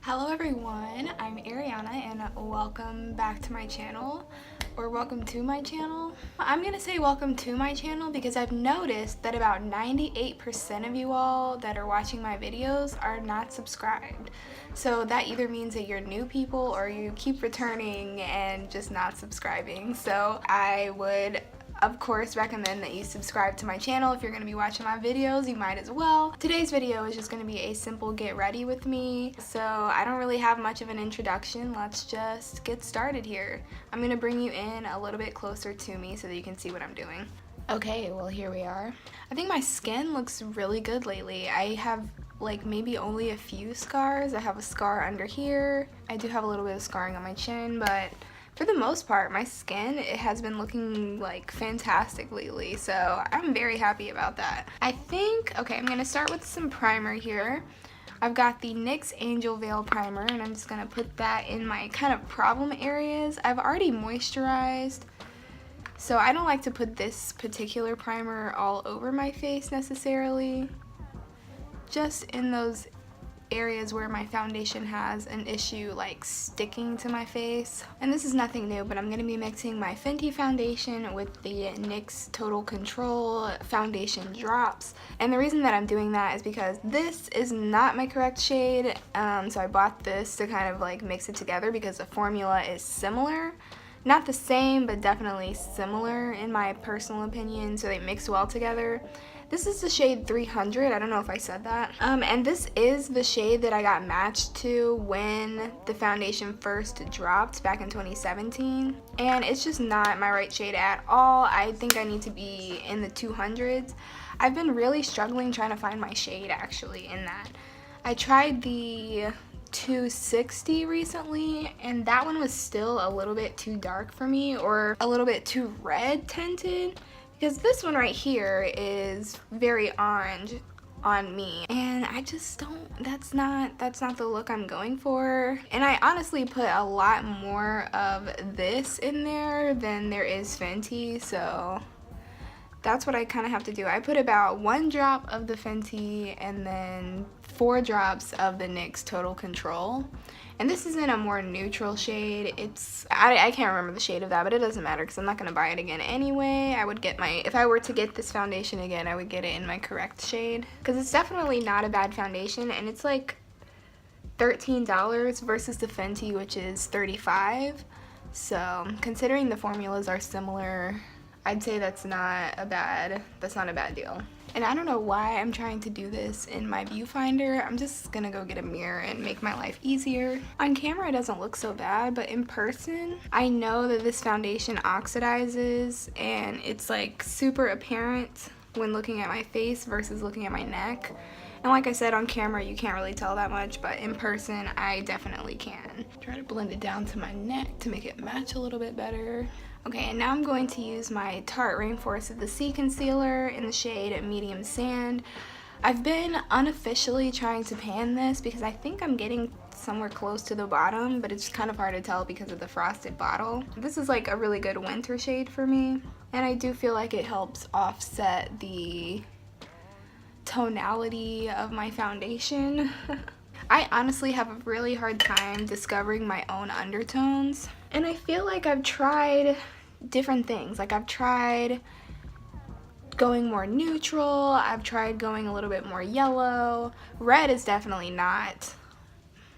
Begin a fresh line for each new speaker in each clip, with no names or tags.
Hello everyone, I'm Ariana and welcome back to my channel, or welcome to my channel. I'm gonna say welcome to my channel because I've noticed that about 98% of you all that are watching my videos are not subscribed. So that either means that you're new people or you keep returning and just not subscribing. So I would of course recommend that you subscribe to my channel. If you're going to be watching my videos, you might as well. Today's video is just going to be a simple get ready with me, so I don't really have much of an introduction. Let's just get started here. I'm going to bring you in a little bit closer to me so that you can see what I'm doing. Okay, well here we are. I think my skin looks really good lately. I have like maybe only a few scars. I have a scar under here. I do have a little bit of scarring on my chin, but for the most part, my skin, it has been looking like fantastic lately, so I'm very happy about that. I think, okay, I'm gonna start with some primer here. I've got the NYX Angel Veil Primer, and I'm just gonna put that in my kind of problem areas. I've already moisturized, so I don't like to put this particular primer all over my face necessarily. Just in those areas where my foundation has an issue like sticking to my face. And this is nothing new, but I'm going to be mixing my Fenty foundation with the NYX Total Control foundation drops. And the reason that I'm doing that is because this is not my correct shade, so I bought this to kind of like mix it together because the formula is similar. Not the same, but definitely similar in my personal opinion, so they mix well together. This is the shade 300, I don't know if I said that. And this is the shade that I got matched to when the foundation first dropped back in 2017. And it's just not my right shade at all. I think I need to be in the 200s. I've been really struggling trying to find my shade actually in that. I tried the 260 recently, and that one was still a little bit too dark for me, or a little bit too red tinted. Because this one right here is very orange on me, and I just don't, that's not the look I'm going for. And I honestly put a lot more of this in there than there is Fenty, so that's what I kind of have to do. I put about 1 drop of the Fenty and then 4 drops of the NYX Total Control. And this is in a more neutral shade. It's, I can't remember the shade of that, but it doesn't matter because I'm not going to buy it again anyway. I would get if I were to get this foundation again, I would get it in my correct shade. Because it's definitely not a bad foundation, and it's like $13 versus the Fenty, which is $35. So considering the formulas are similar, I'd say that's not a bad deal. And I don't know why I'm trying to do this in my viewfinder. I'm just gonna go get a mirror and make my life easier. On camera it doesn't look so bad, but in person, I know that this foundation oxidizes and it's like super apparent when looking at my face versus looking at my neck. And like I said, on camera you can't really tell that much, but in person I definitely can. Try to blend it down to my neck to make it match a little bit better. Okay, and now I'm going to use my Tarte Rainforest of the Sea concealer in the shade Medium Sand. I've been unofficially trying to pan this because I think I'm getting somewhere close to the bottom, but it's kind of hard to tell because of the frosted bottle. This is like a really good winter shade for me, and I do feel like it helps offset the tonality of my foundation. I honestly have a really hard time discovering my own undertones, and I feel like I've tried different things. Like I've tried going more neutral, I've tried going a little bit more yellow. Red is definitely not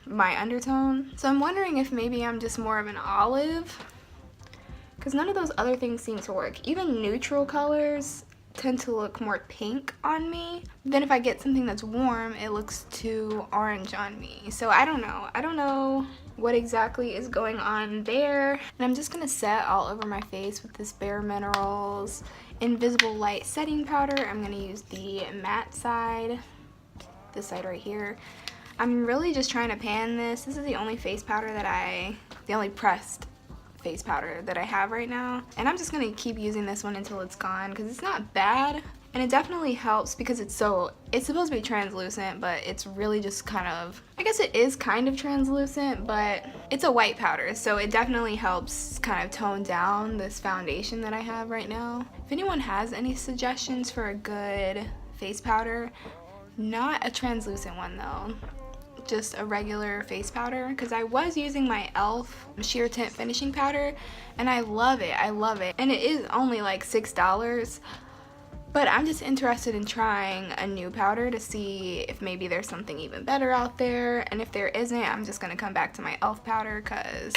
my undertone, so I'm wondering if maybe I'm just more of an olive, because none of those other things seem to work. Even neutral colors tend to look more pink on me. Then if I get something that's warm, it looks too orange on me. So I don't know what exactly is going on there. And I'm just gonna set all over my face with this Bare Minerals Invisible Light Setting Powder. I'm gonna use the matte side, this side right here. I'm really just trying to pan this. This is the only face powder the only pressed face powder that I have right now, and I'm just gonna keep using this one until it's gone because it's not bad, and it definitely helps because it's supposed to be translucent, but it's really just kind of, I guess it is kind of translucent, but it's a white powder, so it definitely helps kind of tone down this foundation that I have right now. If anyone has any suggestions for a good face powder, not a translucent one though, just a regular face powder because I was using my e.l.f. sheer tint finishing powder and I love it. I love it. And it is only like $6. But I'm just interested in trying a new powder to see if maybe there's something even better out there. And if there isn't, I'm just going to come back to my e.l.f. powder because...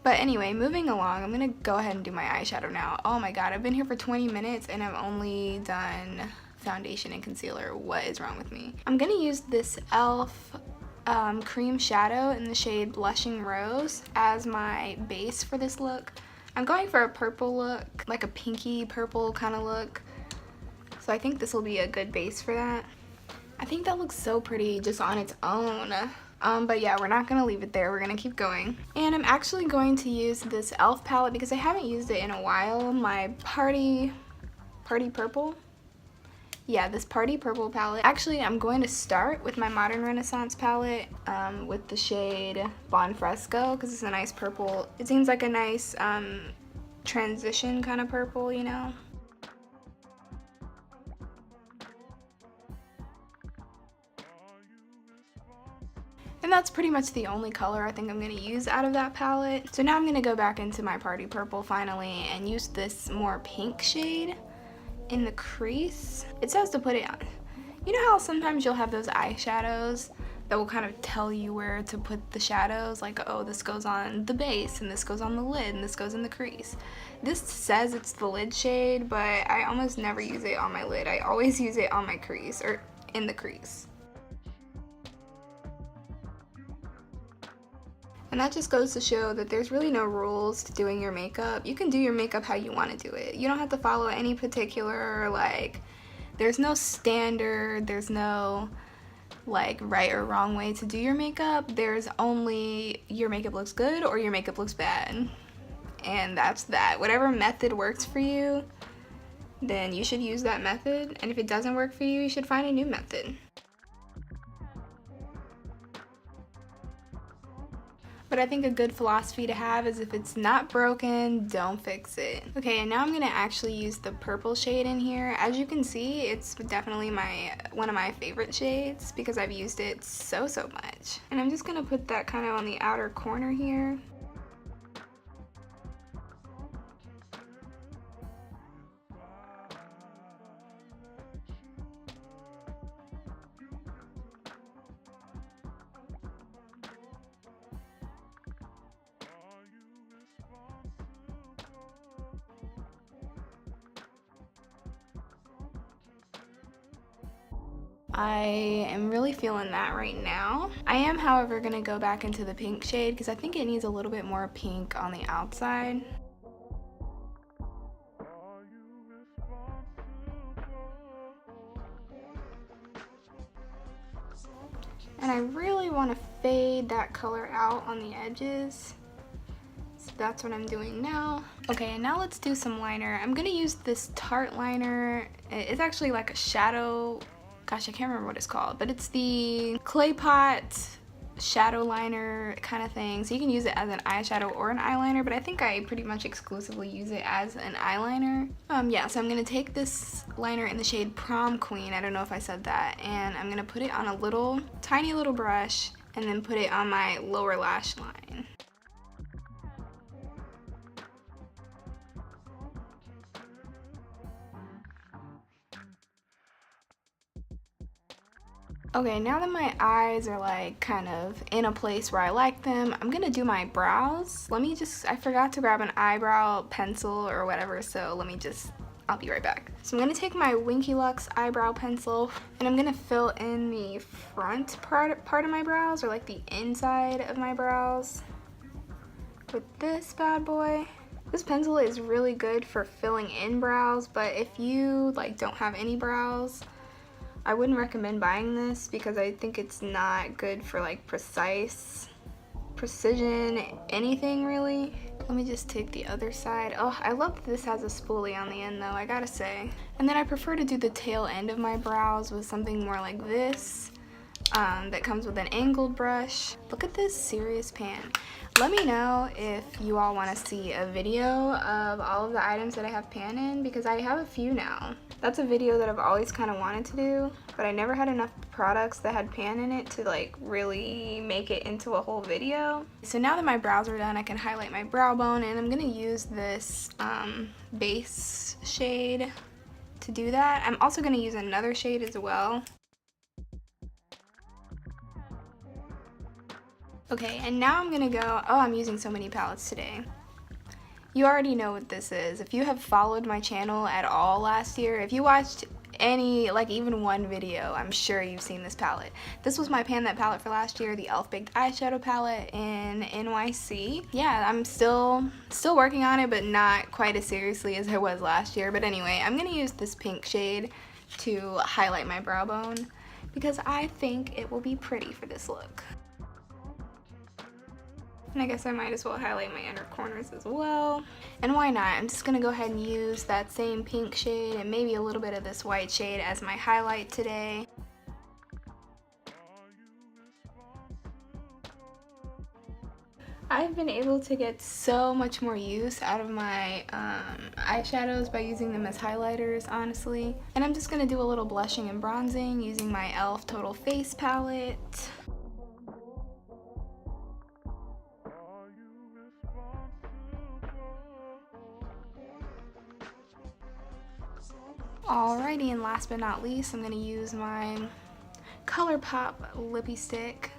But anyway, moving along, I'm going to go ahead and do my eyeshadow now. Oh my god, I've been here for 20 minutes and I've only done foundation and concealer. What is wrong with me? I'm going to use this e.l.f. Cream shadow in the shade Blushing Rose as my base for this look. I'm going for a purple look, like a pinky purple kind of look. So I think this will be a good base for that. I think that looks so pretty just on its own. But yeah, we're not gonna leave it there. We're gonna keep going. And I'm actually going to use this e.l.f. palette because I haven't used it in a while. My Party Purple. Yeah, this Party Purple palette. Actually, I'm going to start with my Modern Renaissance palette with the shade Bon Fresco because it's a nice purple. It seems like a nice transition kind of purple, you know? And that's pretty much the only color I think I'm going to use out of that palette. So now I'm going to go back into my Party Purple finally and use this more pink shade in the crease. It says to put it on. You know how sometimes you'll have those eyeshadows that will kind of tell you where to put the shadows? Like, oh, this goes on the base, and this goes on the lid, and this goes in the crease. This says it's the lid shade, but I almost never use it on my lid. I always use it on my crease, or in the crease. And that just goes to show that there's really no rules to doing your makeup. You can do your makeup how you want to do it. You don't have to follow any particular, like, there's no standard, there's no, like, right or wrong way to do your makeup. There's only your makeup looks good or your makeup looks bad. And that's that. Whatever method works for you, then you should use that method. And if it doesn't work for you, you should find a new method. But I think a good philosophy to have is if it's not broken, don't fix it. Okay, and now I'm gonna actually use the purple shade in here. As you can see, it's definitely one of my favorite shades because I've used it so much. And I'm just gonna put that kind of on the outer corner here. I am really feeling that right now. I am, however, gonna go back into the pink shade because I think it needs a little bit more pink on the outside. And I really want to fade that color out on the edges. So that's what I'm doing now. Okay, and now let's do some liner. I'm gonna use this Tarte liner. It's actually like a shadow, gosh, I can't remember what it's called, but it's the clay pot shadow liner kind of thing. So you can use it as an eyeshadow or an eyeliner, but I think I pretty much exclusively use it as an eyeliner. Yeah, so I'm gonna take this liner in the shade Prom Queen, I don't know if I said that, and I'm gonna put it on a little, tiny little brush, and then put it on my lower lash line. Okay, now that my eyes are like kind of in a place where I like them, I'm gonna do my brows. I forgot to grab an eyebrow pencil or whatever, so I'll be right back. So I'm gonna take my Winky Lux eyebrow pencil and I'm gonna fill in the front part of my brows, or like the inside of my brows with this bad boy. This pencil is really good for filling in brows, but if you like don't have any brows, I wouldn't recommend buying this because I think it's not good for like precision, anything really. Let me just take the other side. Oh, I love that this has a spoolie on the end though, I gotta say. And then I prefer to do the tail end of my brows with something more like this. that comes with an angled brush. Look at this serious pan. Let me know if you all want to see a video of all of the items that I have pan in, because I have a few now. That's a video that I've always kind of wanted to do, but I never had enough products that had pan in it to like really make it into a whole video. So now that my brows are done, I can highlight my brow bone, and I'm gonna use this base shade to do that. I'm also gonna use another shade as well. Okay, and now I'm gonna go, oh, I'm using so many palettes today. You already know what this is. If you have followed my channel at all last year, if you watched any, like even one video, I'm sure you've seen this palette. This was my Pan That palette for last year, the e.l.f. Baked Eyeshadow palette in NYC. Yeah, I'm still working on it, but not quite as seriously as I was last year. But anyway, I'm gonna use this pink shade to highlight my brow bone because I think it will be pretty for this look. And I guess I might as well highlight my inner corners as well. And why not? I'm just gonna go ahead and use that same pink shade and maybe a little bit of this white shade as my highlight today. I've been able to get so much more use out of my eyeshadows by using them as highlighters, honestly. And I'm just gonna do a little blushing and bronzing using my e.l.f. Total Face palette. Alrighty, and last but not least, I'm gonna use my ColourPop lippy stick.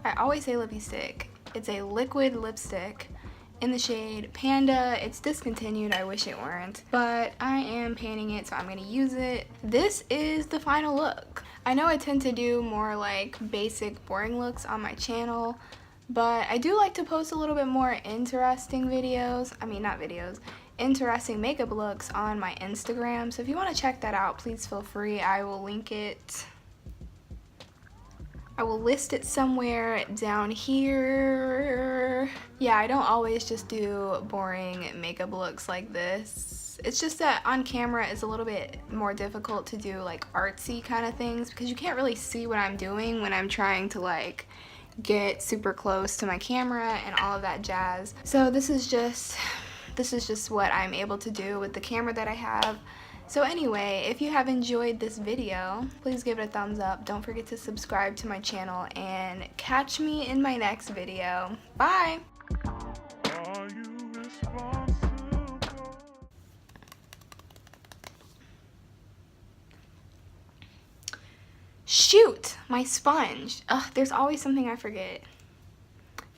I always say lippy stick. It's a liquid lipstick in the shade Panda. It's discontinued, I wish it weren't, but I am painting it, so I'm gonna use it. This is the final look. I know I tend to do more like basic, boring looks on my channel, but I do like to post a little bit more interesting videos. I mean, not videos. Interesting makeup looks on my Instagram, so if you want to check that out, please feel free. I will link it. I will list it somewhere down here. Yeah, I don't always just do boring makeup looks like this. It's just that on camera it's a little bit more difficult to do like artsy kind of things because you can't really see what I'm doing when I'm trying to like get super close to my camera and all of that jazz. So this is just what I'm able to do with the camera that I have. So anyway, if you have enjoyed this video, please give it a thumbs up. Don't forget to subscribe to my channel and catch me in my next video. Bye! Shoot! My sponge. Ugh, there's always something I forget.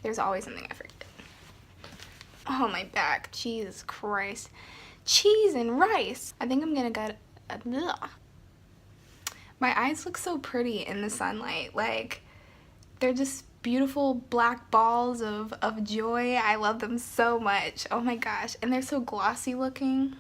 There's always something I forget. Oh, my back. Jesus Christ. Cheese and rice. I think I'm gonna get my eyes look so pretty in the sunlight. Like, they're just beautiful black balls of joy. I love them so much. Oh my gosh. And they're so glossy looking.